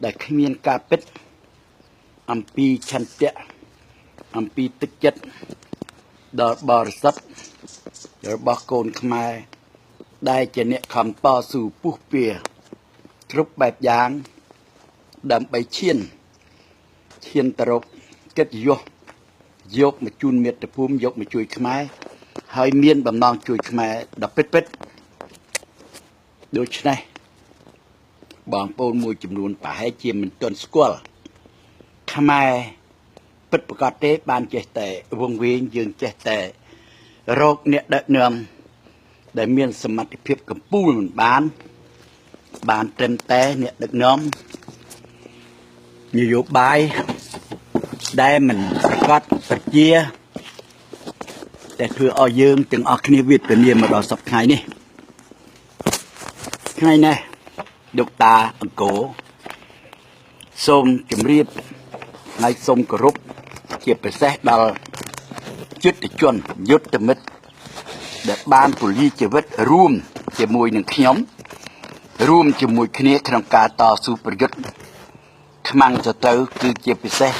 ដែលគ្មានការពិតអំពីឆន្ទៈអំពីទឹកចិត្តដល់បរិសុទ្ធរបស់កូនខ្មែរដែលជាអ្នកខំតស៊ូពុះពៀគ្រប់បែបយ៉ាងដើម្បីឈានទៅរកកិត្តិយសយកមកជូនមាតុភូមិយកមកជួយខ្មែរហើយមានបំណងជួយខ្មែរដល់ពិតដូច្នេះបងប្អូនមួយចំនួនប្រហែលជាមិនទាន់ស្គាល់ខ្មែរពិតប្រាកដទេបានចេះតែវង្វេងយើងចេះតែរកអ្នកដឹកនាំដែលមានសមត្ថភាពកម្ពូលមិនបានត្រឹមតែអ្នកដឹកនាំនយោបាយដែលមិនប្រកបប្រជាតែធ្វើឲ្យយើងទាំងអស់គ្នាវិទ្យានាមកដល់សប្តាហ៍នេះថ្ងៃនេះលោកតាអង្គរសូមជម្រាបហើយសូមគោរពជាពិសេសដល់យុទ្ធជនយុទ្ធមិត្តដែលបានពលីជីវិតរួមជាមួយនឹងខ្ញុំរួមជាមួយគ្នាក្នុងការតស៊ូប្រយុទ្ធខ្មាំងទៅគឺជាពិសេស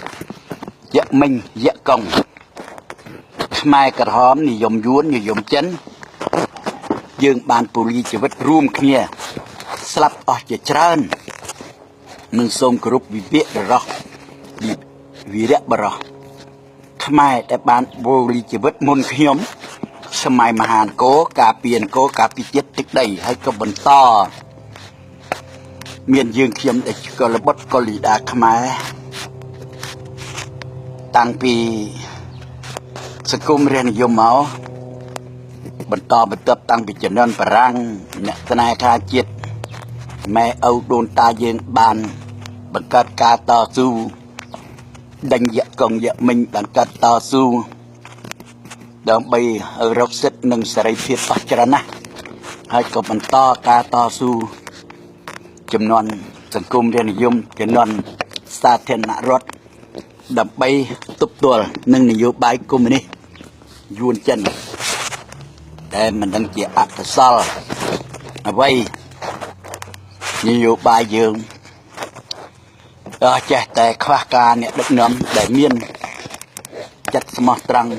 យៈមិញយៈកុងខ្មែរក្រហមនិយមយួននិយមចិនយើងបានពលីជីវិតរួមគ្នាស្លាប់អស់ជាច្រើននឹងសូមគោរពវិវៈបរោះវីរៈបរោះខ្មែរដែលបានពលីជីវិតមុនខ្ញុំសម័យមហានគរការពារអង្គរការពារជាតិទឹកដីហើយក៏បន្តមានយើងខ្ញុំដែលកលបុត្រកលីដាខ្មែរតាំងពីសង្គមរាស្ត្រនិយមមកបន្តតាំងពីជំនាន់បារាំងអ្នកស្នេហាជាតិម៉ែឪដូនតាយើងបានបង្កើតការតស៊ូដេញយៈកុងយៈមិញបង្កើតតស៊ូដើម្បីរកសិទ្ធិនិងសេរីភាពអស់ច្រើនណាស់ហើយក៏បន្តការតស៊ូចំនួនសង្គមរាស្ត្រនិយមចំនួនសាធារណរដ្ឋដើម្បីទប់ទល់នឹងនយោបាយកុម្មុយនីសយួនចិនដែលមិនដឹងជាអកុសលអ្វីនយោបាយយើងចេះតែខ្វះការអ្នកដឹកនាំដែលមានចិត្តស្មោះត្រង់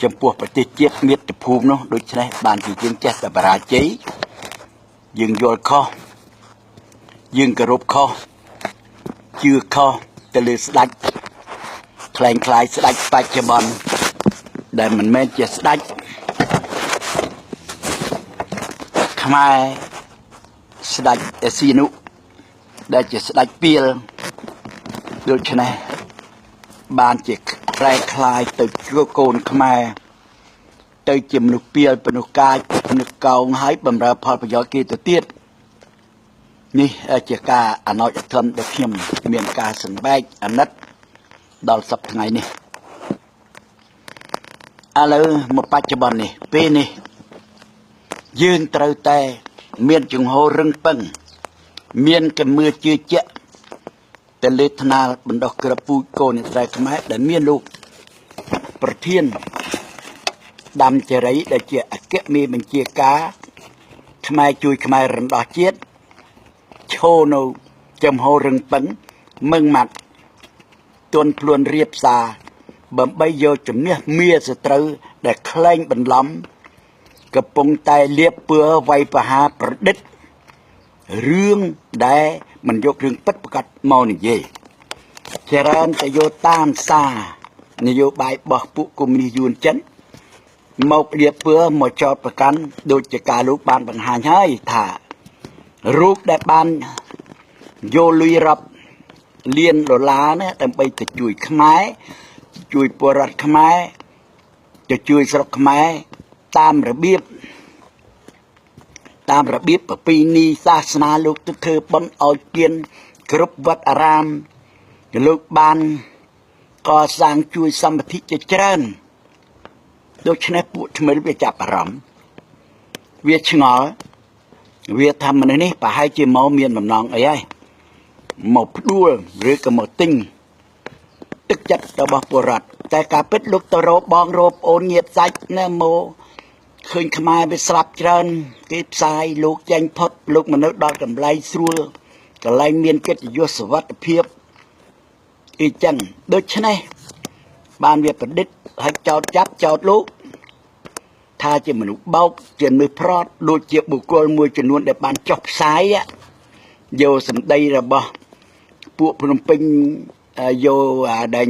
ចំពោះប្រទេសជាតិមាតុភូមិនោះដូច្នេះបានជាយើងចេះតែបរាជ័យយើងយល់ខុសយើងគោរពខុសជឿខុសទៅលើស្ដេចខ្លែងខ្លាយស្ដេចបច្ចុប្បន្នដែលមិនមែនជាស្ដេចខ្មែរស្ដេចសីនុដែលជាស្ដេចពីលដូច្នេះបានជាខ្លែងខ្លាយទៅជួកូនខ្មែរទៅជាមនុស្សពីលមនុស្សកាចមនុស្សកោងហើយបំរើផលប្រយោជន៍គេទៅទៀតនេះជាការអនុញ្ញាតធម្មដែលខ្ញុំមានការសង្វេគអាណិតដល់សប្តាហ៍ថ្ងៃនេះឥឡូវមកបច្ចុប្បន្ននេះពេលនេះយើងត្រូវតែមានជំហររឹងប៉ឹងមានគំនិតជឿជាក់ទៅលើថ្នាលបណ្ដោះក្រពូជកូនស្រីខ្មែរដែលមានលោកប្រធានដាំចេរីដែលជាអគ្គមេបញ្ជាការខ្មែរជួយខ្មែររំដោះជាតិឈរនៅចំហររឹងប៉ឹងមឹងម៉ាត់ទន់ភ្លួនរៀបសារដើម្បីយកជំនះមារសត្រូវដែលក្លែងបន្លំកំពុងតែលៀបពើវាយប្រហារប្រឌិតរឿងដែលមិនយករឿងពិតប្រកបមកនិយាយច្រើនតែយកតាមសារនយោបាយរបស់ពួកកុម្មុយនីសយួនចិនមកលៀបពើមកចោទប្រកាន់ដូចជាការលោកបានបង្ហាញហើយថារូបដែលបានយកលុយរាប់លានដុល្លារណាដើម្បីទៅជួយខ្មែរជួយពលរដ្ឋខ្មែរទៅជួយស្រុកខ្មែរតាមរបៀបប្រពៃណីសាសនាលោកទៅធ្វើបុណ្យឲ្យទានគ្រប់វត្តអារាមលោកបានកសាងជួយសម្បត្តិជាច្រើនដូច្នេះពួកថ្មីវាចាប់អារម្មណ៍វាឆ្ងល់វាថាមនុស្សនេះប្រហែលជាមកមានបំណងអីហើយមកផ្ដួលឬក៏មកទិញទឹកចិត្តរបស់ពលរដ្ឋតែការពិតលោកទៅរកបងរកអូនញាតិសាច់ណាមកឃើញខ្មែរវាស្លាប់ច្រើនគេផ្សាយលោកចេញផុតលោកមនុស្សដល់កម្លៃស្រួល កន្លែងមានកិត្តិយសសុវត្ថិភាពអីចឹងដូច្នេះបានវាប្រឌិតឲ្យចោតចាប់ចោតលោកថាជាមនុស្សបោកជាមនុស្សប្រត់ដូចជាបុគ្គលមួយចំនួនដែលបានចុះផ្សាយយកសម្ដីរបស់ពួកភ្នំពេញយកដែល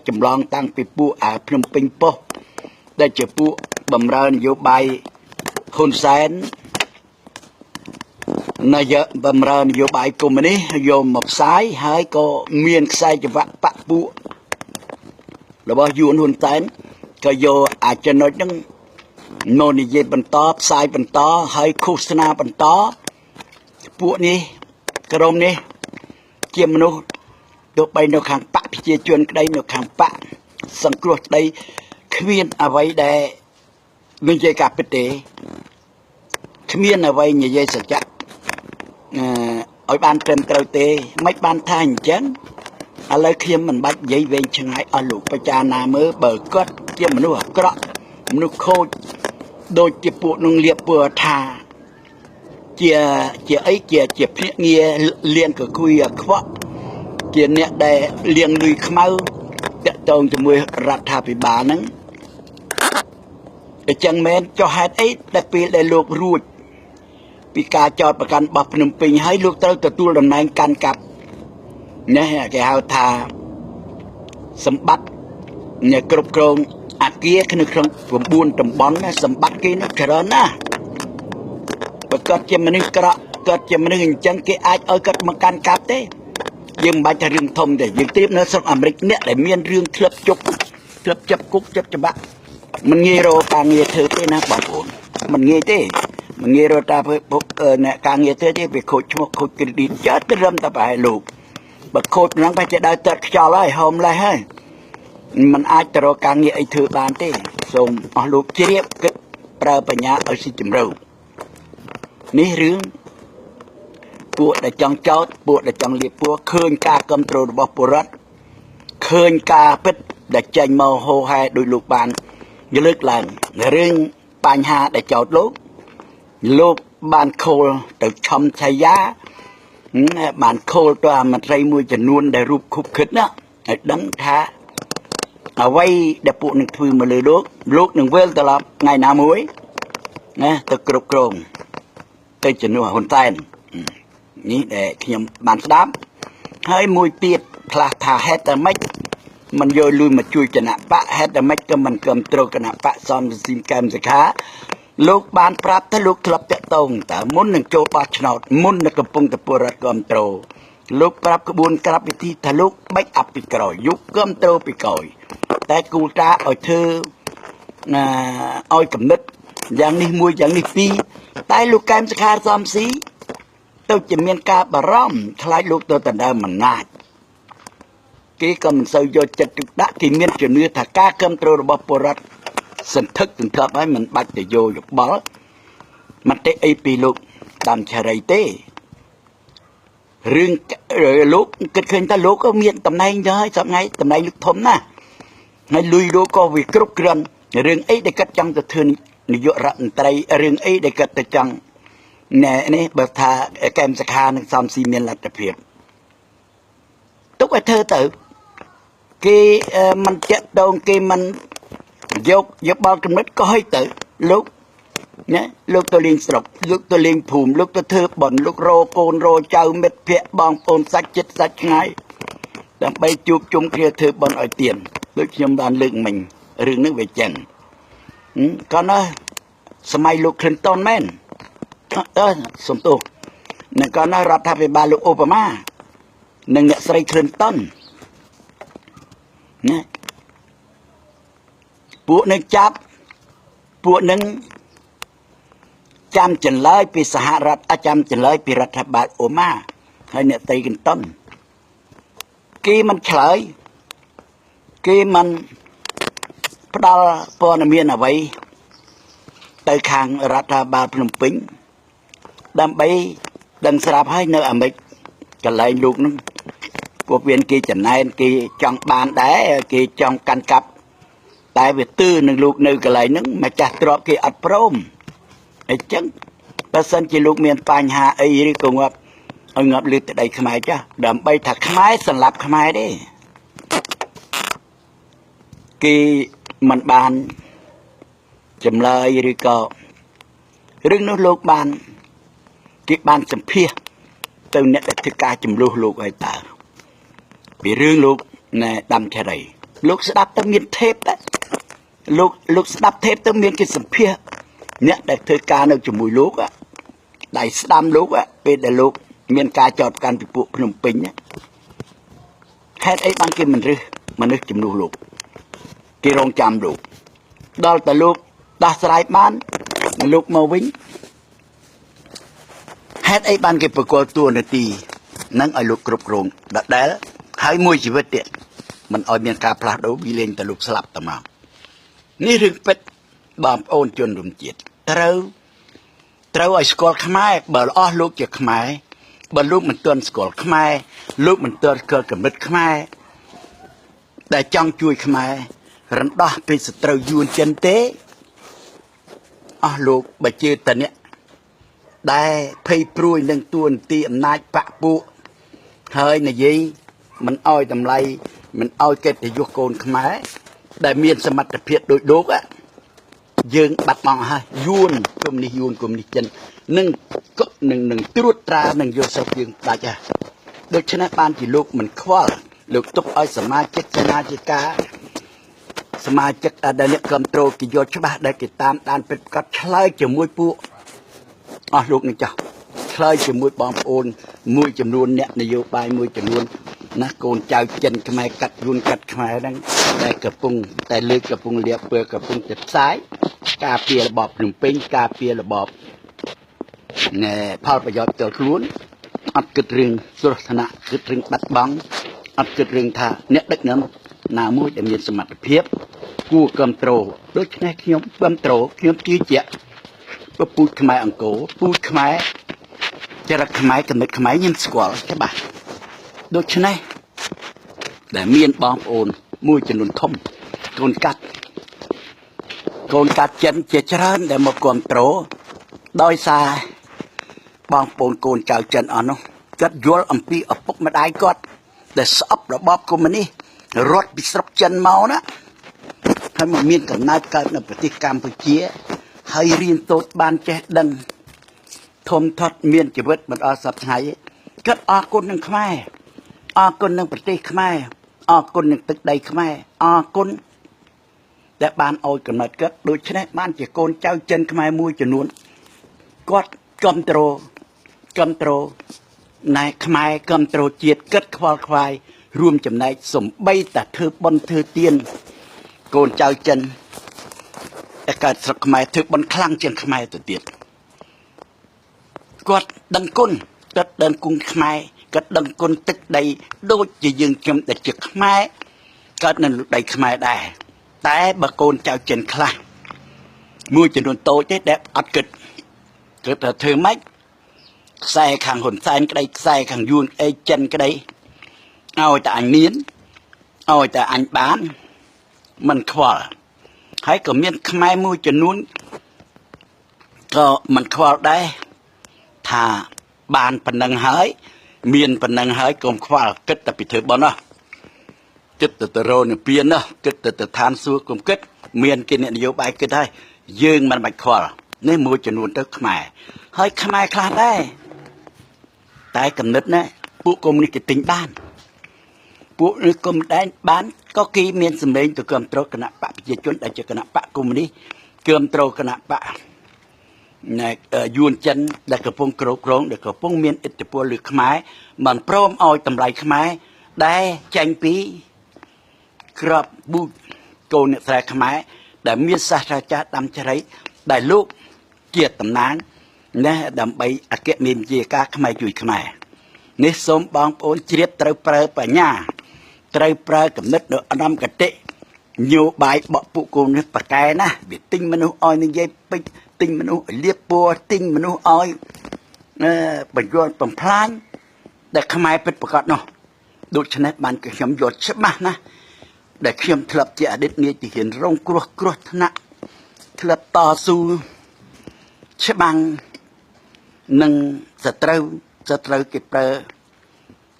ចម្លងតាំងពីពួកភ្នំពេញប៉ុស្តិ៍ដែលជាពួកបំរើនយោបាយហ៊ុនសែននាយកបំរើននយោបាយកុម្មុយនីសយកមកផ្សាយហើយក៏មានខ្សែចង្វាក់បកពួករបស់យួនហ៊ុនសែនក៏យកចំណុចហ្នឹងមកនិយាយបន្តផ្សាយបន្តហើយឃោសនាបន្តពួកនេះក្រុមនេះជាមនុស្សទោះបីនៅខាងបកប្រជាជនក្តីនៅខាងបកសង្គ្រោះក្តីគ្មានអ្វីដែលនិយាយការពិតទេគ្មានអ្វីនិយាយសច្ចៈឲ្យបានត្រឹមត្រូវទេមិនបានថាអញ្ចឹងឥឡូវខ្ញុំមិនបាច់និយាយវែងឆ្ងាយអស់លោកបច្ចាណាមើលបើគាត់ជាមនុស្សអាក្រក់មនុស្សខូចដូចជាពួកនឹងលៀបពណ៌ថាជាអីជាភ្នាក់ងារលៀនកគួយអាខ្វក់ជាអ្នកដែលលៀងលុយខ្មៅតាក់ទងជាមួយរដ្ឋាភិបាលហ្នឹងអញ្ចឹងមែនចុះហេតុអីដែលពេលដែលលោករួចពីការចោទប្រកាន់របស់ភ្នំពេញហើយលោកត្រូវទទួលតំណែងកាន់កាប់ណាគេហៅថាសម្បត្តិអ្នកគ្រប់គ្រងអគារក្នុង9តំបន់សម្បត្តិគេនោះច្រើនណាស់បើគាត់ជាមនុស្សក្រក់គាត់ជាមនុស្សអញ្ចឹងគេអាចឲ្យគាត់មកកាន់កាប់ទេយើងមិនបាច់ថារឿងធំទេយើងត្រៀមនៅស្រុកអាមេរិកអ្នកដែលមានរឿងធ្លាប់ជប់ចាប់គុកចាប់ច្បាប់មិនងាយរកការងារធ្វើទេណាបងប្អូនមិនងាយទេមិនងាយរកតាអ្នកការងារធ្វើទេវាខូចឈ្មោះខូច credit ចាត់ត្រឹមតែប្រហែលលោកបើខូចហ្នឹងបែរជាដើរទឹកខ្យល់ហើយហោមលេះហើយมันអាចទៅរកការងារអីធ្វើបានទេសូមអស់លោកជ្រាបគិតប្រើបញ្ញាឲ្យស៊ីជម្រៅនេះរឿងពួកដែលចង់ចោតពួកដែលចង់លៀបពណ៌ឃើញការគ្រប់គ្រងរបស់ពលរដ្ឋឃើញការពិតដែលចេញមកហោហែដោយលោកបានលើកឡើងរឿងបញ្ហាដែលចោតលោកបានខូលទៅឆំឆាយាបានខូលទៅអាមន្ត្រីមួយចំនួនដែលរូបខុបខិតណាឲ្យដឹងថាអ្វីដែលពួកនឹងធ្វើមកលើលោកនឹងវិលត្រឡប់ថ្ងៃណាមួយណាទៅគ្រប់គ្រងទៅជំនួសហ៊ុនសែននេះដែលខ្ញុំបានស្ដាប់ហើយមួយទៀតផ្លាស់ថាហេតុតែម៉េចមិនយកលុយមកជួយគណៈបកហេតុតែម៉េចក៏មិនគ្រប់គ្រងគណៈបកសំស៊ីមកែមសខាលោកបានប្រាប់ថាលោកធ្លាប់តាក់ទងតើមុននឹងចូលបោះឆ្នោតមុននឹងកំពុងតែពលរដ្ឋគ្រប់គ្រងលោកប្រាប់ក្បួនក្របវិធីថាលោកបែកអពីក្រោយយុគគ្រប់គ្រងពីក្រោយតែគូលការឲ្យធ្វើឲ្យកំណត់យ៉ាងនេះមួយយ៉ាងនេះពីរតែលោកកែមសខាសំស៊ីទៅជាមានការបារម្ភខ្លាចលោកទៅដណ្ដើមអំណាចគេក៏មិនសូវយកចិត្តទុកដាក់គេមានជំនឿថាការគ្រប់គ្រងរបស់ពលរដ្ឋសន្ធឹកសន្ធាប់ហើយមិនបាច់ទៅយកយោបល់មតិអីពីលោកតាមឆរីទេរឿងលោកគិតឃើញថាលោកក៏មានតំណែងទៅហើយសប្ងៃតំណែងលោកធំណាស់ហើយលុយលោកក៏វាគ្រប់គ្រាន់រឿងអីដែលគាត់ចង់ទៅធ្វើនាយករដ្ឋមន្ត្រីរឿងអីដែលគាត់ទៅចង់ណែនេះបើថាកែមសខានឹងសំស៊ីមានលទ្ធភាពទុកឲ្យធ្វើទៅគេមិនចាក់ដងគេមិនយកបល់កំណត់ក៏ឲ្យទៅលោកណាលោកទៅលេងស្រុកលោកទៅលេងភូមិលោកទៅធ្វើបន់លោករកកូនរកចៅមិត្តភ័ក្តិបងប្អូនសាច់ចិត្តសាច់ឆ្ងាយដើម្បីជួបជុំគ្នាធ្វើបន់ឲ្យទៀនដូចខ្ញុំបានលើកមិញរឿងនេះវាចឹងក៏ណាសម័យលោក Clinton មែនសំទោសនឹងក៏ណារដ្ឋាភិបាលលោកអូបាម៉ានិងអ្នកស្រី Clinton ណាពួកនឹងចាប់ពួកនឹងចាំចម្លើយពីសហរដ្ឋចាំចម្លើយពីរដ្ឋាភិបាលអូម៉ាហើយអ្នកស្រី Clinton គេមិនឆ្លើយគេមិនផ្ដល់ព័ត៌មានអ្វីទៅខាងរដ្ឋាភិបាលភ្នំពេញដើម្បីដឹងស្រាប់ហើយនៅអាមេរិកកន្លែងលោកនឹងពួកវាគេចំណែនគេចង់បានដែរគេចង់កាន់កាប់តែវាទើនឹងលោកនៅកន្លែងហ្នឹងម្ចាស់ទ្រព្យគេអត់ព្រមអញ្ចឹងបើសិនជាលោកមានបញ្ហាអីឬក៏ងាប់ ឲ្យងាប់លឺទៅដីខ្មែរចាស់ដើម្បីថាខ្មែរសម្លាប់ខ្មែរទេគេមិនបានចម្លើយឬក៏រឿងនោះលោកបានគេបានសម្ភាសទៅអ្នកដែលធ្វើការចំនួនលោកឲ្យតើពីរឿងលោកណែដាំឆរីលោកស្ដាប់ទៅមានថេបដែរលោកស្ដាប់ថេបទៅមានគេសម្ភាសអ្នកដែលធ្វើការនៅជាមួយលោកដៃស្ដាំលោកពេលដែលលោកមានការចោទប្រកាន់ពីពួកភ្នំពេញហេតុអីបានគេមិនរឹសមនុស្សជំនួសលោកគេរងចាំលោកដល់តែលោកដោះស្រាយបានលោកមកវិញហេតុអីបានគេប្រកល់តួនាទីនឹងឲ្យលោកគ្រប់គ្រងដដែលហើយមួយជីវិតទៀតមិនឲ្យមានការផ្លាស់ប្ដូរវាលេងតែលោកស្លាប់តែមកនេះរឿងពិតបងប្អូនជនរួមជាតិត្រូវឲ្យស្គាល់ខ្មែរបើអស់លោកជាខ្មែរបើលោកមិនទាន់ស្គាល់ខ្មែរលោកមិនទាន់ស្គាល់កម្រិតខ្មែរដែលចង់ជួយខ្មែររំដោះពីសត្រូវយួនចិនទេអស់លោកបើជឿតអ្នកដែលភ័យព្រួយនឹងទួនាទីអំណាចបកពួកហើយនិយាយមិនអោយតម្លៃមិនអោយកិត្តិយសកូនខ្មែរដែលមានសមត្ថភាពដូចលោកយើងបាត់បង់ហើយយួនគុំនេះយួនគុំនេះចិននឹងត្រួតត្រានឹងយកស្រុកយើងដាច់ហើយដូច្នេះបានជាលោកមិនខ្វល់លោកទុកឲ្យសមាជិកសេនាធិការសមាជិកដែលអ្នកគ្រប់គ្រងគេយកច្បាស់ដែលគេតាមដានពិតប្រាកដឆ្លើយជាមួយពួកអស់លោកនេះចាស់ឆ្លើយជាមួយបងប្អូនមួយចំនួនអ្នកនយោបាយមួយចំនួនណាកូនចៅចិនខ្មែរកាត់យួនកាត់ខ្មែរហ្នឹងដែលកំពុងតែលើកកំពុងលៀបពើកំពុងតែផ្សាយការពាររបបភ្នំពេញការពាររបបណែផលប្រយោជន៍ផ្ទាល់ខ្លួនអត់គិតរឿងគ្រោះថ្នាក់គិតរឿងបាត់បង់អត់គិតរឿងថាអ្នកដឹកនាំណាមួយដែលមានសមត្ថភាពគួរគ្រប់គ្រងដូច្នេះខ្ញុំគ្រប់គ្រងខ្ញុំជឿជាក់ពូជខ្មែរអង្គរពូជខ្មែរចរិតខ្មែរគំនិតខ្មែរខ្ញុំស្គាល់ច្បាស់ដូច្នេះដែលមានបងប្អូនមួយចំនួនធំកូនកាត់ចិនជាច្រើនដែលមកគ្រប់គ្រងដោយសារបងប្អូនកូនចៅចិនអស់នោះគាត់យល់អំពីឪពុកម្ដាយគាត់ដែលស្អប់របបកុម្មុយនីសរត់ពីស្រុកចិនមកណាហើយមកមានកំណើតកើតនៅប្រទេសកម្ពុជាហើយរៀនសូត្របានចេះដឹងធំធាត់មានជីវិតមិនអស់សប្តាហ៍គាត់អរគុណនឹងខ្មែរអរគុណនឹងប្រទេសខ្មែរអរគុណនឹងទឹកដីខ្មែរអរគុណដែលបានឲ្យកំណត់គាត់ដូច្នេះបានជាកូនចៅចិនខ្មែរមួយចំនួនគាត់គ្រប់គ្រងណែខ្មែរគ្រប់គ្រងជាតិគិតខ្វល់ខ្វាយរួមចំណែកសំបីតែធ្វើបុណ្យធ្វើទានកូនចៅចិនតែកើតស្រុកខ្មែរធ្វើបុណ្យខ្លាំងជាងខ្មែរទៅទៀតគាត់ដឹងគុណគាត់ដឹងគុណខ្មែរគាត់ដឹងគុណទឹកដីដូចជាយើងខ្ញុំដែលជាខ្មែរកើតនៅលើដីខ្មែរដែរតែបើកូនចៅចិនខ្លះមួយចំនួនតូចទេដែលអត់គិតគឺថាធ្វើម៉េចខ្សែខាងហ៊ុនសែនក្តីខ្សែខាងយួនអេចិនក្តីឲ្យតែអញមានឲ្យតែអញបានមិនខ្វល់ហើយក៏មានខ្មែរមួយចំនួនក៏មិនខ្វល់ដែរថាបានប៉ុណ្ណឹងហើយមានប៉ុណ្ណឹងហើយកុំខ្វល់គិតតែពីធ្វើបន់ណាគិតទៅរោនិព្វានណាគិតទៅឋានសួគ៌កុំគិតមានគេអ្នកនយោបាយគិតហើយយើងមិនបាច់ខ្វល់នេះមួយចំនួនទៅខ្មែរហើយខ្មែរខ្លះដែរតែកំណត់ណាពួកកុម្មុយនីសគេទិញបានពួកនេះកុំដែនបានក៏គេមានសម្លេងទៅគ្រប់គ្រងគណៈបកប្រជាជនដែលជាគណៈបកកុម្មុយនីសគ្រប់គ្រងគណៈបកណែយួនចិនដែលកំពុងគ្រប់គ្រងដែលកំពុងមានឥទ្ធិពលលើខ្មែរមិនព្រមឲ្យតម្លៃខ្មែរដែលចាញ់ពីក្របប៊ូកូនអ្នកស្រែខ្មែរដែលមានសាស្ត្រាចារ្យដាំជ្រៃដែលលោកជាតំណាងណាដើម្បីអគ្គនាយកការខ្មែរជួយខ្មែរនេះសូមបងប្អូនជ្រាបត្រូវប្រើបញ្ញាត្រូវប្រើគំនិតនៅឧត្តមគតិនយោបាយបកពួកកូននេះប្រកែណាវាទិញមនុស្សឲ្យនិយាយពេចទិញមនុស្សឲ្យលៀបពណ៌ទិញមនុស្សឲ្យបញ្យល់បំផ្លាញដែលខ្មែរពិតប្រកបនោះដូច្នេះបានខ្ញុំយល់ច្បាស់ណាស់ដែលខ្ញុំធ្លាប់ជាអតីតនាយទាហានរងគ្រោះថ្នាក់ធ្លាប់តស៊ូច្បាំងនឹងស จะเตอเปิด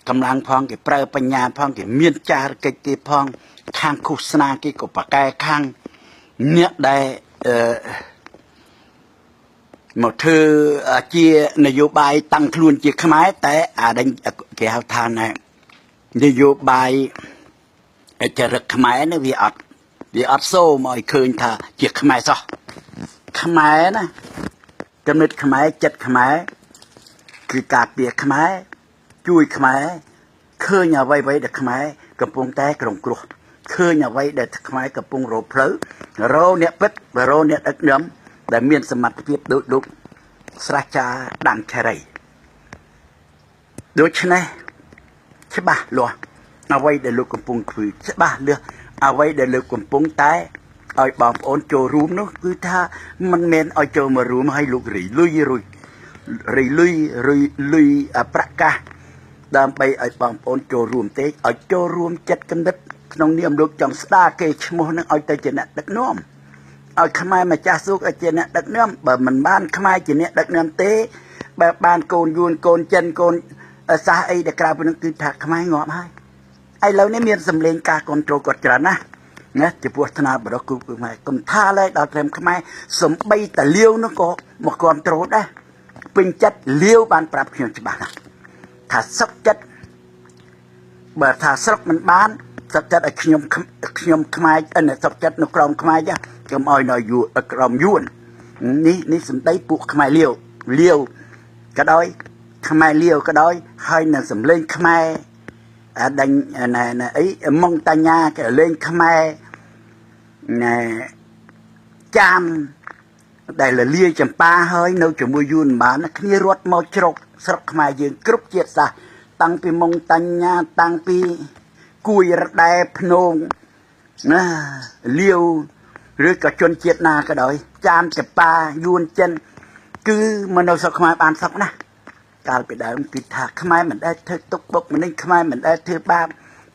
กำลังพองเปิดปัญญาพองเมียนจาเกพองข้างโฆษณาก็ปากแกข้างเนี่ยได้หมดเธอเจียนโยบายตั้งคลุนเจียขมายแต่ดังเกี่ยวทานนโยบายจะรักขมายนะวิอัดโซ่มอยคืนท่าเจียขมายซะขมายนะกำเนิดขมายจัดขมายคือกาเปียขมายจุยขมายเคยอย่าไว้เด็กขมายกับปงแต่กรงกลัวเคยอย่าไว้เด็กขมายกับปงโรเพลโรเนี่ยเป็ดโรเนี่ยดักเนื้อแต่เมียนสมัติเพียบดุสระจาดังแคไรโดยฉะนั้นใช่ป่ะลัวเอาไว้เดี๋ยวลูกกำปงคือใช่ป่ะเรือเอาไว้เดี๋ยวลูกกำปงตายเอาบอมโอนโจรูมเนาะคือถ้ามันเมนเอาโจมารูมให้ลูกลุยประกาศดามไปเอาบอมโอนโจรูมเตะเอาโจรูมจัดกำนัดน้องเนียมลูกจังสตาร์เกชโมนั่งเอาแต่เจเนดักน้อมเอาขมายมาจ่าสุกเอาเจเนดักน้อมแบบมันบ้านขมายเจเนดักน้อมเตะแบบบ้านโกนยูนโกนเจนโกนซาไอเด็กกราบนั่งคือถักขมายงอมให้ไอเราเนี่ยมีสำเร็จการคอนโทรลกดจรานะเนี่ยจะปวดธนาบดกูคือไม่กำท่าเลยดาวเต็มขมายสมไปแต่เลี้ยวนั่นก็มาคอนโทรลได้เป็นจัดเลี้ยวบ้านปรับเพียงฉบับนะถ้าสักจัดแบบถ้าสักมันบ้านสักจัดขยมขมายอันนี้สักจัดนกรองขมายจ้ะก็มอยหน่อยอยู่กรอมยุ่นนี่สมได้ปุกขมายเลี้ยวก็ได้ขมายเลี้ยวก็ได้ให้นั่งสำเร็จขมายดังnày ấy mong ta nha cái lên Khmer này cham đây là lia chầm pa hơi nấu cho mua yun mà nó kia ruột màu trọc sọc Khmer dương cướp chết ra tăng pi mong ta nha tăng pi cùi đại phồng liêu rồi cả chôn chết na cái đó cham chầm pa yun chân cứ mà nấu sọc Khmer bàn sọc naการไปได้มันคือถ้าขมายมันได้เธอตกบกมันได้ขมายมันได้เธอบ้า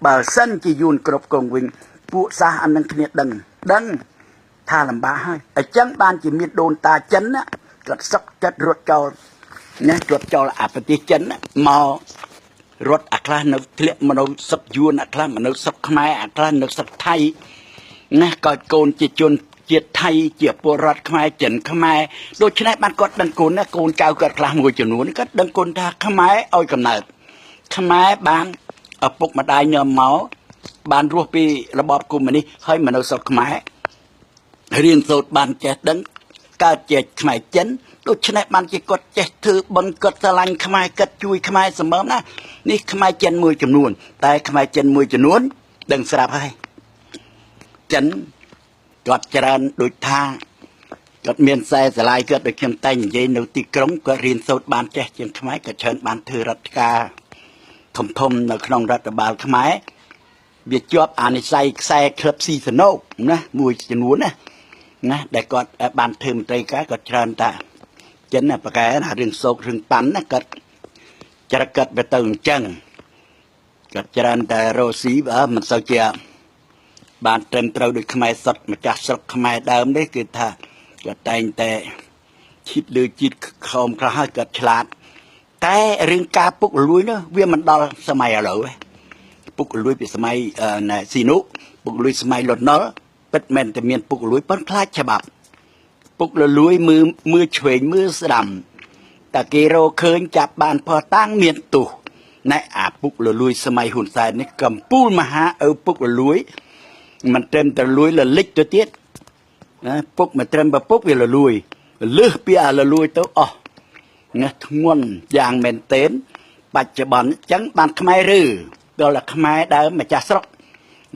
บ่เส้นจียูนกรบกงวิงผู้สาอันนั้นเนียดังท่าลำบากให้ไอ้จังบ้านจีมีโดนตาจันนะกัดซักกัดรถเจ้าเนี่ยรถเจ้าละอาปฏิจันนะมอรถอัครานึกเลี้ยมันเอาสักยูนอัครามันเอาสักขมายอัครานึกสักไทยนะก็โกนจีจนเจียไทยเจียปวดรัดขมายเจนขมายโดยชนะบ้านก็ดังโกนนะโกนเจ้ากัดกลางมวยจนหนุนก็ดังโกนท่าขมายเอากำเนิดขมายบ้านเอาปกมาได้เนื้อหมูบ้านรัวปีระบอบกุมมันนี่ให้มันเอาสกขมายเรียนสูตรบ้านเจ็ดดังการเจ็ดขมายเจนโดยชนะบ้านจีกดเจ็ดถือบังกดสลังขมายกัดจุยขมายเสมอนะนี่ขมายเจนมวยจำนวนแต่ขมายเจนมวยจำนวนดังสลับให้เจนกอดจรันโดยทางกอดเมียนใส่สลายเกิดโดยเข็มไตอย่างยิ่งในตีกรงก็เรียนสูตรบานแก่เชียงขมายก็เชิญบานเธอรัฐกาทมในขนมรัฐบาลขมายเบียดจอบอ่านใส่คลับซีสโนกนะมวยจนูนะแต่กอดบานเธอมใจกก็เชิญตาเจนน่ะประกาศนะเรื่องโศกเรื่องปันนะก็จะเกิดไปตึงจังก็เชิญแต่โรสีมันเสียบ้านเต็มเราด้วยขมายสดมาจากสดขมายเดิมได้คือท่าก็แต่คิดเลยจิตคอมกระห้าเกิดฉลาดแต่เรื่องการปุกลุยเนาะเวียมันดอสมัยอะไรเว้ยปุกลุยเป็นสมัยสีนุปุกลุยสมัยหลดเนาะเป็ดแมนแต่เมียนปุกลุยปั้นคล้ายฉบับปุกลุยมือเฉยมือสดำแต่เกโรเคยจับบ้านพอตั้งเมียนตู่ในปุกลุยสมัยหุ่นใส่ในกำปูมหาปุกลุยมันเต็มแต่ลุยละเล็กตัวเตี้ยนะปุ๊กมันเต็มแบบปุ๊กเวลาลุยเลือกเปียละลุยตัวอ๋อนะทั้งวันอย่างเมนเต้นปัจจุบันจังบ้านขมายรือตัวละขมายได้มาจากสระ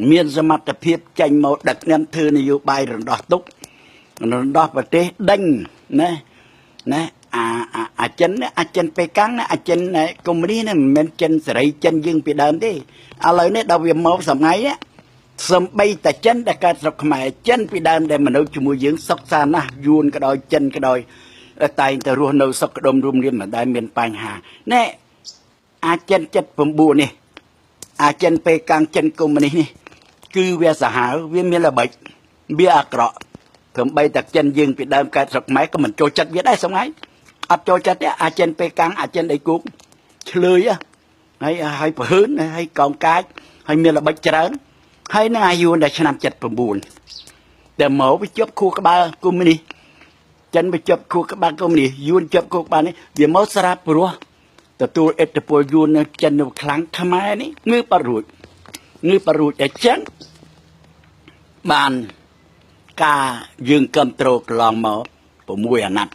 เมียนสมัติเพียบใจหมดดักเงินเธอนโยบายระดับตุกระดับประเทศดังนะอาจารย์ไปกังนะอาจารย์คอมมิวนิสต์นะมันอาจารย์สไรอาจารย์ยิงไปเดิมดิอะไรเนี่ยดาวเวียมมอสมัยเนี่ยสมไปแต่เจนแต่การสกขมายเจนไปเดิมแต่มันเอาจมูกยิงสกซานะยูนก็ดอยเจนก็ดอยตายแต่รัวเราสกดมรุมเรียนมาได้เมียนปัญหาเนี่ยอาจารย์จัดผมบูนี่อาจารย์ไปกลางเจนกุมนี่คือเวียสหาเวียมีระเบิดเบียกระผมไปแต่เจนยิงไปเดิมการสกขมายก็เหมือนโจจัดเวียได้สมัยอัดโจจัดเนี่ยอาจารย์ไปกลางอาจารย์ไอ้กุ๊ก ឆ្លើយហើយប្រហើនហើយកោងកាចហើយមានល្បិចច្រើនហើយនឹងអាយុដល់ឆ្នាំ79តែមកវាជាប់ខួរក្បាលកុំនេះចិនវាជាប់ខួរក្បាលកុំនេះយួនជាប់ខួរក្បាលនេះវាមកស្រាប់ព្រោះទទួលឥទ្ធិពលយួននៅចិននៅខ្លាំងខ្មែរនេះងើបអត់រួចអញ្ចឹងបានការយើងគ្រប់គ្រងកន្លងមក6អាណត្តិ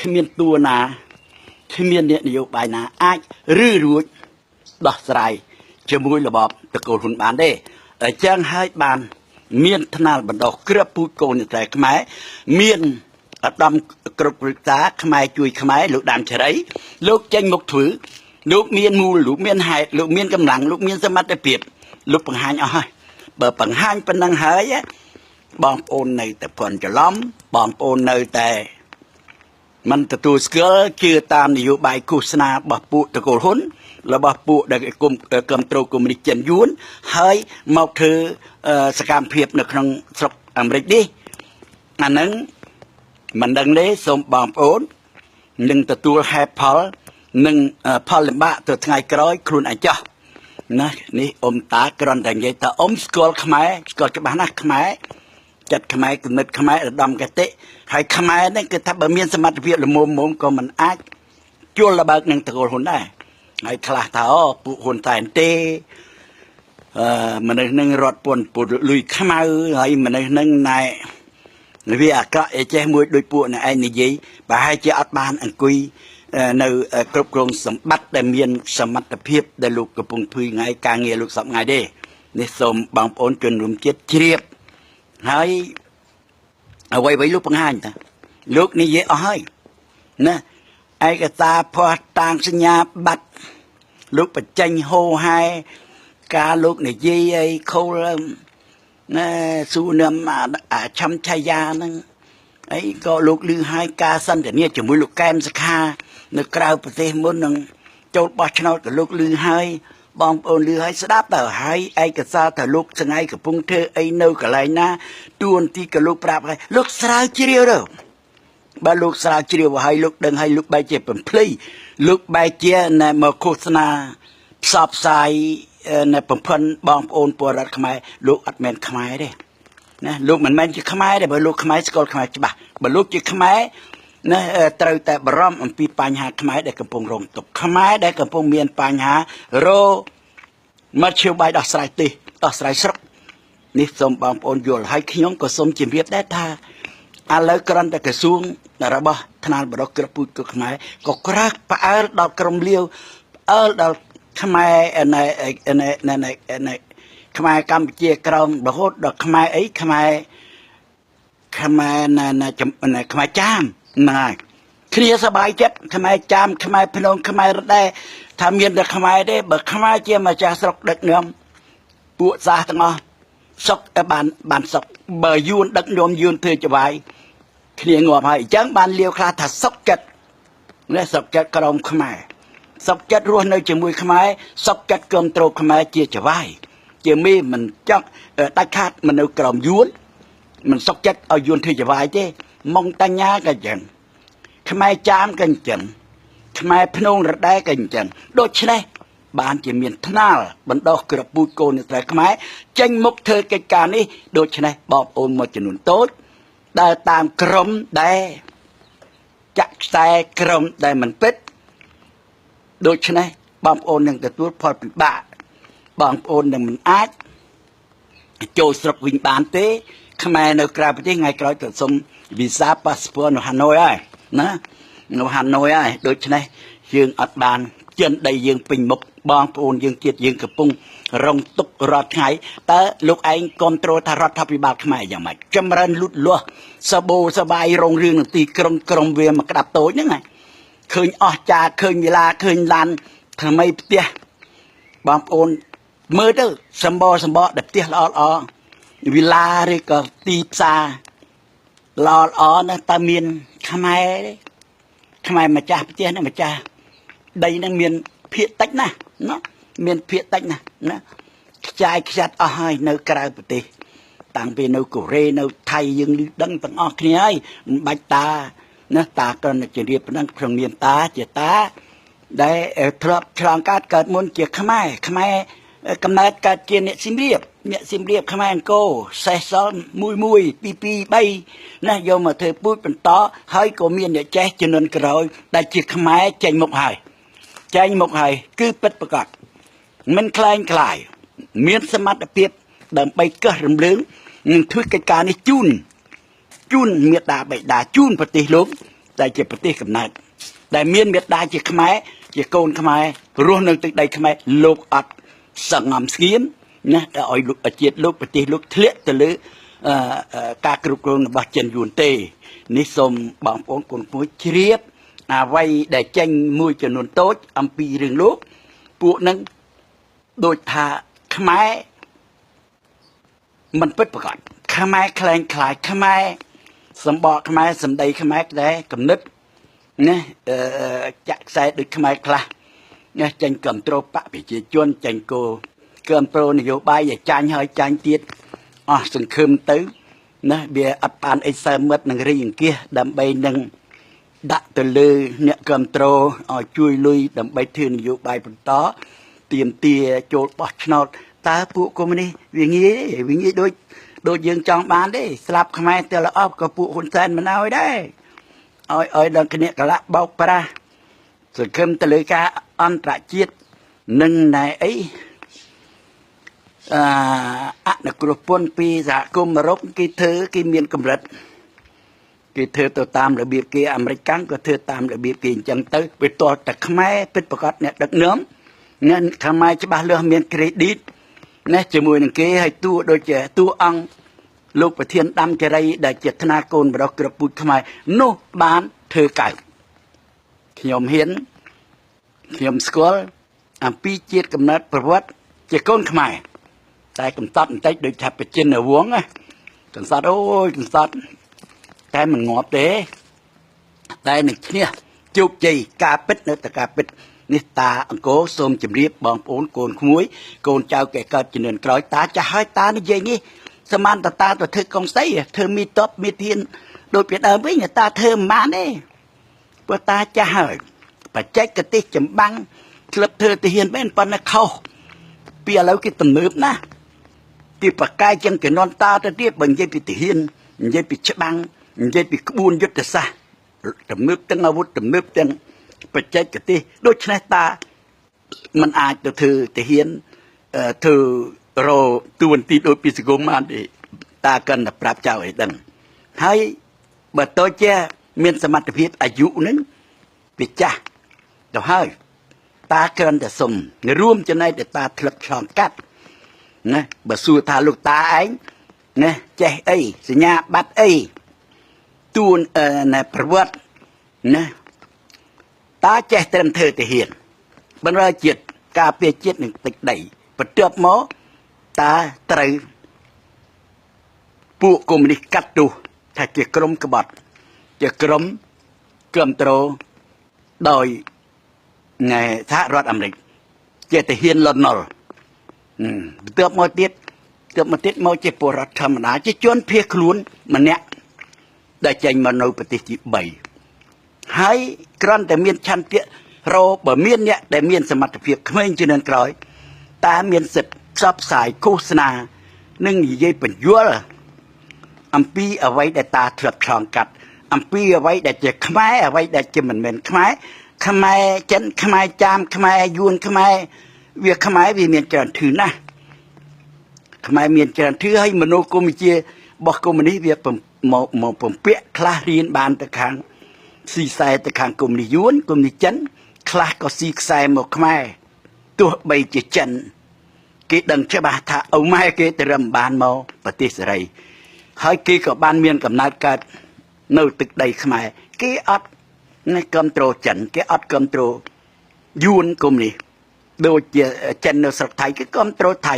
គ្មានតួណាគ្មានអ្នកនយោបាយណាអាចឬរួចដោះស្រាយជាមួយរបបតកូលហ៊ុនបានទេអញ្ចឹងហើយបានមានថ្នាលបណ្ដោះគ្រាប់ពូជកូនតែខ្មែរមានអាដាមគ្រប់ព្រឹក្សាខ្មែរជួយខ្មែរលោកដានជ្រៃលោកចេញមកធ្វើលោកមានមូលលោកមានហេតុលោកមានកម្លាំងលោកមានសមត្ថភាពលោកបង្ហាញអស់ហើយបើបង្ហាញប៉ុណ្ណឹងហើយបងប្អូននៅតែភ័ន្តច្រឡំបងប្អូននៅតែមិនទទួលស្គាល់ជឿតាមនយោបាយឃោសនារបស់ពួកតកូលហ៊ុនរបស់ពួកដែលគ្រប់គ្រងកុម្មុយនីសចិនយួនហើយមកធ្វើសកម្មភាពនៅក្នុងស្រុកអាមេរិកនេះអាហ្នឹងមិនដឹងទេសូមបងប្អូននឹងទទួលហេតុផលនិងផលលំបាកទៅថ្ងៃក្រោយខ្លួនឯងចោះណានេះអ៊ំតាគ្រាន់តែនិយាយថាអ៊ំស្គាល់ខ្មែរស្គាល់ច្បាស់ណាស់ខ្មែរចិត្តខ្មែរគំនិតខ្មែរឧត្តមកតិហើយខ្មែរនេះគឺថាបើមានសមត្ថភាពល្មមក៏មិនអាចជួលលបើកនឹងតកូលហ៊ុនដែរហើយខ្លះថាអូពួកហ៊ុនតែនទេមនុស្សនឹងរត់ពន្ធពុតលុយខ្មៅហើយមនុស្សនឹងណែវាអាក្រក់ចេះមួយដោយពួកអ្នកឯងនិយាយប្រហែលជាអត់បានអង្គុយនៅគ្រប់គ្រងសម្បត្តិដែលមានសមត្ថភាពដែលលោកកំពុងធ្វើថ្ងៃការងារលោកសពថ្ងៃទេនេះសូមបងប្អូនជនរួមជាតិជ្រាបហើយអ្វីលោកបង្ហាញតាលោកនិយាយអស់ហើយណាឯកសារភ័ស្តុតាងសញ្ញាបត្រលោកបញ្ចេញហោហែការលោកនិយាយអីខូលណាសួរនឹមឆំឆាយាហ្នឹងអីក៏លោកលឺហើយការសន្ទនាជាមួយលោកកែមសខានៅក្រៅប្រទេសមុននឹងចូលបោះឆ្នោតក៏លោកលឺហើយបងប្អូនលឺហើយស្ដាប់ទៅហើយឯកសារថាលោកស្ងៃកំពុងធ្វើអីនៅកន្លែងណាទួនាទីក៏លោកប្រាប់ហើយលោកស្រាវជ្រាវទៅបើលោកស្រាវជ្រាវឲ្យលោកដឹងឲ្យលោកបែរជាបំភ្លៃលោកបែរជាណែមកឃោសនាផ្សព្វផ្សាយណែបំផិនបងប្អូនពលរដ្ឋខ្មែរលោកអត់មែនខ្មែរទេណាលោកមិនមែនជាខ្មែរទេបើលោកខ្មែរស្គាល់ខ្មែរច្បាស់បើលោកជាខ្មែរណាត្រូវតែបារម្ភអំពីបញ្ហាខ្មែរដែលកំពុងរងទុក្ខខ្មែរដែលកំពុងមានបញ្ហារមធ្យោបាយដោះស្រាយដោះស្រាយស្រុកនេះសូមបងប្អូនយល់ហើយខ្ញុំក៏សូមជម្រាបដែរថាឥឡូវគ្រាន់តែក្រសួងរបស់ថ្នាលបរិះក្រពូជគឺខ្មែរក៏ក្រាស់ផ្អើលដល់ក្រមលាវផ្អើលដល់ខ្មែរខ្មែរកម្ពុជាក្រមរហូតដល់ខ្មែរអីខ្មែរខ្មែរចាមណាគ្នាសบายចិត្តខ្មែរចាមខ្មែរភ្នំខ្មែររដែថាមានតែខ្មែរទេបើខ្មែរជាម្ចាស់ស្រុកដឹកនាំពួកសាសទាំងអស់សុកបានសុកបើយួនដឹកនាំយួនធ្វើចវាយគ្នាងាប់ហើយអញ្ចឹងបានលាវខ្លះថាសុកចិត្តនេះសុកចិត្តក្រមខ្មែរសុកចិត្តរស់នៅជាមួយខ្មែរសុកចិត្តគ្រប់គ្រងខ្មែរជាចវាយជាមីមិនចង់ដាច់ខាតមិននៅក្រមយួនមិនសុកចិត្តឲ្យយួនធ្វើចវាយទេម៉ុងតញ្ញាក៏អញ្ចឹងខ្មែរចាមក៏អញ្ចឹងខ្មែរភ្នងរដែក៏អញ្ចឹងដូច្នេះបានជាមានថ្នាលបណ្ដោះក្រពូជកូនស្រីខ្មែរចេញមុខធ្វើកិច្ចការនេះដូច្នេះបងប្អូនមួយចំនួនតូចដើរតាមក្រុមដែលចាក់ខ្សែក្រុមដែលមិនពិតដូច្នេះបងប្អូននឹងទទួលផលពិបាកបងប្អូននឹងមិនអាចចូលស្រុកវិញបានទេខ្មែរនៅក្រៅប្រទេសថ្ងៃក្រោយទៅសុំវីសាប៉ាសពតនៅហាណូយហើយណានៅហាណូយហើយដូច្នេះយើងអត់បានចិនដីយើងពេញមុខបងប្អូនយើងទៀតយើងកំពុងរងទុក្ខរាល់ថ្ងៃតើលោកឯងគ្រប់គ្រងថារដ្ឋាភិបាលខ្មែរយ៉ាងម៉េចចម្រើនលូតលាស់សបោសបាយរងរឿងនឹងទីក្រុងវាមកក្តាប់តូចហ្នឹងណាឃើញអស់ចាឃើញវិឡាឃើញឡានថ្មីផ្ទះបងប្អូនមើលទៅសម្បោដែលផ្ទះល្អវិឡាឬក៏ទីផ្សារល្អណាស់តើមានខ្មែរម្ចាស់ផ្ទះនេះម្ចាស់ដីនឹងមានភាគតិចណាស់ណាមានភាគតិចណាស់ណាខ្ចាយខ្ចាត់អស់ហើយនៅក្រៅប្រទេសតាំងពីនៅកូរ៉េនៅថៃយើងឮដឹងទាំងអស់គ្នាហើយមិនបាច់តាណាតាគ្រាន់តែជម្រាបប៉ុណ្ណឹងក្នុងនាមតាជាតា ដែលធ្លាប់ឆ្លងកាត់កើតមុនជាខ្មែរកំណើតកើតជាអ្នកសៀមរាបខ្មែរអង្គរសេះសល់1 2 2 3ណាយកមកធ្វើពូជបន្តហើយក៏មានអ្នកចេះជំនាន់ក្រោយដែលជាខ្មែរចេញមុខហើយគឺពិតប្រាកដមិនคล้ายមានសមត្ថភាពដើម្បីកឹះរំលើងនឹងធ្វើកិច្ចការនេះជូនមេដាបេដាជូនប្រទេសលោកដែលជាប្រទេសកំណើតដែលមានមេដាជាខ្មែរជាកូនខ្មែររស់នៅទឹកដីខ្មែរលោកអត់សង្ងំស្ងៀមណាតែឲ្យលោកជាតិលោកប្រទេសលោកធ្លាក់ទៅលើការគ្រប់គ្រងរបស់ចិនយួនទេនេះសូមបងប្អូនកូនមួយជ្រាបអ្វីដែលចេញមួយចំនួនតូចអំពីរឿងលោកពួកនឹងដូចថាខ្មែរមិនពិតប្រាកដខ្មែរខ្លែងខ្លាយខ្មែរសម្បកខ្មែរសម្ដីខ្មែរដែរកំណត់ណាចាក់ខ្សែដូចខ្មែរខ្លះណាចាញ់គ្រប់គ្រងបកប្រជាជនចាញ់គោគ្រប់គ្រងនយោបាយឲ្យចាញ់ហើយចាញ់ទៀតអស់សង្ឃឹមទៅណាវាអត់បានអីសើមិត្តនឹងរីអង្គាសដើម្បីនឹងដាក់ទៅលើអ្នកគ្រប់គ្រងឲ្យជួយលុយដើម្បីធ្វើនយោបាយបន្តទៀមទាចូលបោះឆ្នោតតើពួកកុម្មុយនីសវាងាយដូចយើងចង់បានទេស្លាប់ខ្មែរទៅល្អក៏ពួកហ៊ុនសែនមិនឲ្យដែរឲ្យដល់គណៈកលៈបោកប្រាស់សង្ឃឹមទៅលើការអន្តរជាតិនឹងណែអីអនុគ្រោះពន្ធពីសហគមន៍អឺរ៉ុបគេមានកម្រិតគេធ្វើទៅតាមរបៀបគេអាមេរិកក៏ធ្វើតាមរបៀបគេអញ្ចឹងទៅវាតតែខ្មែរពិតប្រាកដអ្នកដឹកនាំអ្នកខ្មែរច្បាស់លាស់មាន credit ណាជាមួយនឹងគេឲ្យតួដូចជាតួអង្គលោកប្រធានដាំចរីដែលជាថ្នាកូនបរោះក្របពូជខ្មែរនោះបានធ្វើកើតខ្ញុំស្គាល់អំពីជាតិកំណើតប្រវត្តិជាកូនខ្មែរតែកំសត់បន្តិចដូចថាប្រជិនវងណាកំសត់កំសត់តែមិនងាប់ទេតែនឹងឈ្នះជោគជ័យការពិតនៅតែការពិតនេះតាអង្គរសូមជម្រាបបងប្អូនកូនក្មួយកូនចៅកែកើតជំនាន់ក្រោយតាចាស់ហើយតានិយាយនេះសមានតាទៅធ្វើកងស្អីធ្វើមីតបមីធានដូចពីដើមវិញតាធ្វើមិនបានទេព្រោះតាចាស់ហើយបច្ចេកទេសចម្បាំងក្លឹបធ្វើទាហានមែនប៉ុន្តែខុសពីឥឡូវគេទំនើបណាស់ទីបកកាយចឹងជំនាន់តាទៅទៀតបើនិយាយពីទាហាននិយាយពីច្បាំងនិយាយពីក្បួនយុទ្ធសាស្ត្រទំនើបទាំងអាវុធទំនើបទាំងបច្ចេកទេសដូច្នេះតាมันអាចទៅធ្វើទាហានធ្វើរោទួនាទីដូចពីសង្គមបានទេតាកាន់តែប្រាប់ចៅឲ្យដឹងហើយបើតើជាមានសមត្ថភាពអាយុនឹងវាចាស់ទៅហើយតាគ្រាន់តែសុំរួមចំណែកដែលតាធ្លាប់ឆ្លងកាត់ណាបើសួរថាលោកតាឯងណាចេះអីសញ្ញាបត្រអីទួនប្រវត្តិណាតាចេះត្រឹមធ្វើទាហានបណ្ដាជាតិការពារជាតិនឹងទឹកដីបន្ទាប់មកតាត្រូវពួកកុម្មុយនីសកាត់ទោសថាជាក្រុមក្បត់ជាក្រុមគ្រប់គ្រងដោយសហរដ្ឋអាមេរិកជាទាហានលន់នល់បន្ទាប់មកទៀតមកជាពលរដ្ឋធម្មតាជាជនភៀសខ្លួនម្នាក់ដែលចេញមកនៅប្រទេសទី3ហើយគ្រាន់តែមានឆន្ទៈរោបើមានអ្នកដែលមានសមត្ថភាពក្មេងជំនាន់ក្រោយតាមានសិទ្ធិផ្សព្វផ្សាយឃោសនានិងនិយាយបញ្យល់អំពីអ្វីដែលតាធ្លាប់ឆ្លងកាត់អំពីអ្វីដែលជាខ្មែរអ្វីដែលជាមិនមែនខ្មែរចិនខ្មែរចាមខ្មែរយួនខ្មែរវាខ្មែរវាមានច្រើនធឺណាស់ខ្មែរមានច្រើនធឺហើយមនោគមវិជ្ជារបស់កុម្មុយនីសវាមកពំពាក់ខ្លះរៀនបានទៅខាងស៊ីខ្សែទៅខាងកុម្មុយនីសយួនកុម្មុយនីសចិនខ្លះក៏ស៊ីខ្សែមកខ្មែរទោះបីជាចិនគេដឹងច្បាស់ថាឪម៉ែគេទៅរំបានមកប្រទេសសេរីហើយគេក៏បានមានកំណើតកើតនៅទឹកដីខ្មែរគេអត់គ្រប់គ្រងចិនគេអត់គ្រប់គ្រងយួនកុម្មុយនីសដូចជាចិននៅស្រុកថៃគេគ្រប់គ្រងថៃ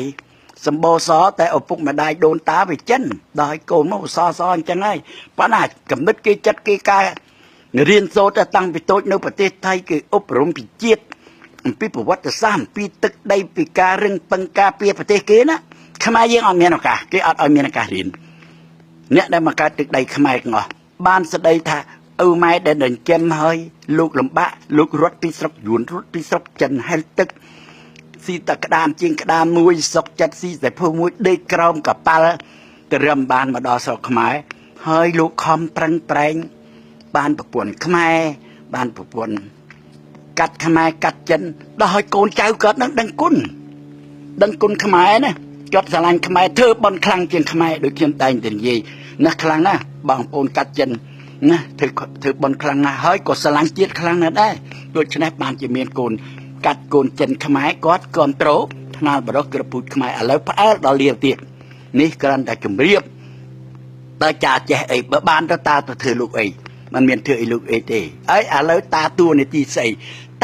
សម្បូរសតែឪពុកម្ដាយដូនតាវាចិនដល់ឲ្យកូនមកសអញ្ចឹងហើយប៉ុន្តែកំណត់គេចិត្តគេការរៀនសូត្រតាំងពីតូចនៅប្រទេសថៃគេអប់រំពីជាតិអំពីប្រវត្តិសាស្ត្រអំពីទឹកដីពីការរឹងពឹងការពារប្រទេសគេណាខ្មែរយើងអត់មានឱកាសគេអត់ឲ្យមានឱកាសរៀនអ្នកដែលមកកើតទឹកដីខ្មែរទាំងអស់បានស្ដីថា ម៉ែដែលនឹងចិនហើយលោកលំបាក់លោករត់ពីស្រុកយួនរត់ពីស្រុកចិនហែលទឹកស៊ីតក្តាមជាងក្តាមមួយសុកចិត្តស៊ីតែភូមួយដេកក្រោមកប៉ាល់ទៅរឹមបានមកដល់ស្រុកខ្មែរហើយលោកខំប្រឹងប្រែងបានប្រពន្ធខ្មែរបានប្រពន្ធកាត់ខ្មែរកាត់ចិនដល់ឲ្យកូនចៅគាត់នឹងដឹងគុណខ្មែរណាគាត់ស្រឡាញ់ខ្មែរធ្វើបន់ខ្លាំងជាងខ្មែរដូចខ្ញុំតែងតែនិយាយណាស់ខ្លាំងណាស់បងប្អូនកាត់ចិនណាធ្វើបន់ខ្លាំងណាស់ហើយក៏ស្រឡាញ់ជាតិខ្លាំងណាស់ដែរដូច្នេះបានជាមានកូនកាត់កូនចិនខ្មែរគាត់គ្រប់ត្រូលថ្នាលបរោះក្រពូចខ្មែរឥឡូវផ្អើលដល់លាទៀតនេះគ្រាន់តែជម្រាបតើចាចេះអីបើបានទៅតាទៅធ្វើលោកអីมันមានធ្វើអីលោកអីទេហើយឥឡូវតាតួនាទីស្អី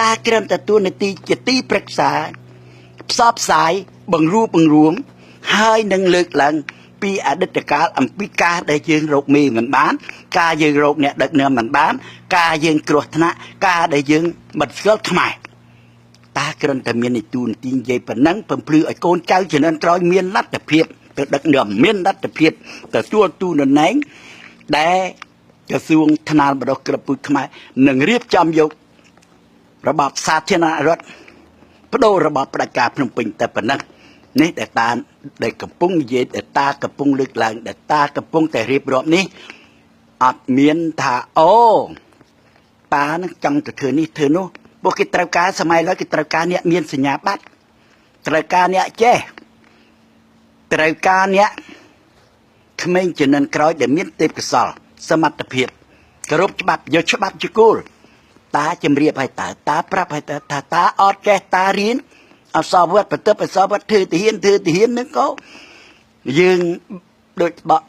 តាគ្រាន់តែតួនាទីជាទីប្រឹក្សាផ្សព្វផ្សាយបង្រួបបង្រួមហើយនឹងលើកឡើងពីអតីតកាលអំពីការដែលយើងរកមេមិនបានការយើងរកអ្នកដឹកនាំមិនបានការយើងគ្រោះថ្នាក់ការដែលយើងមិនស្គាល់ខ្មែរតាគ្រាន់តែមាននីតិនិយាយប៉ុណ្ណឹងពំភ្លឺឲ្យកូនចៅជំនាន់ក្រោយមានលទ្ធភាពទៅដឹកនាំមានលទ្ធភាពទទួលទូនណែងដែលក្រសួងថ្នាលបរោះក្រពូចខ្មែរនឹងរៀបចំយករបបសាធារណរដ្ឋបដូររបបផ្ដាច់ការភ្នំពេញតែប៉ុណ្ណឹងនេះដែលតាដែលកំពុងនិយាយដែលតាកំពុងលើកឡើងដែលតាកំពុងតែរៀបរាប់នេះអត់មានថាអូតានឹងចង់ទៅធ្វើនេះធ្វើនោះពួកគេត្រូវការសម័យឡើយគេត្រូវការអ្នកមានសញ្ញាបត្រត្រូវការអ្នកចេះត្រូវការអ្នកក្មេងជំនាន់ក្រោយដែលមានទេពកោសល្យសមត្ថភាពគោរពច្បាប់យកច្បាប់ជាគោលតាជំរាបឲ្យតាប្រាប់ឲ្យថាតាអត់ចេះតារៀនអសវត្តបន្ទប់អសវត្តធ្វើទាហាននឹងក៏យើងដូចបក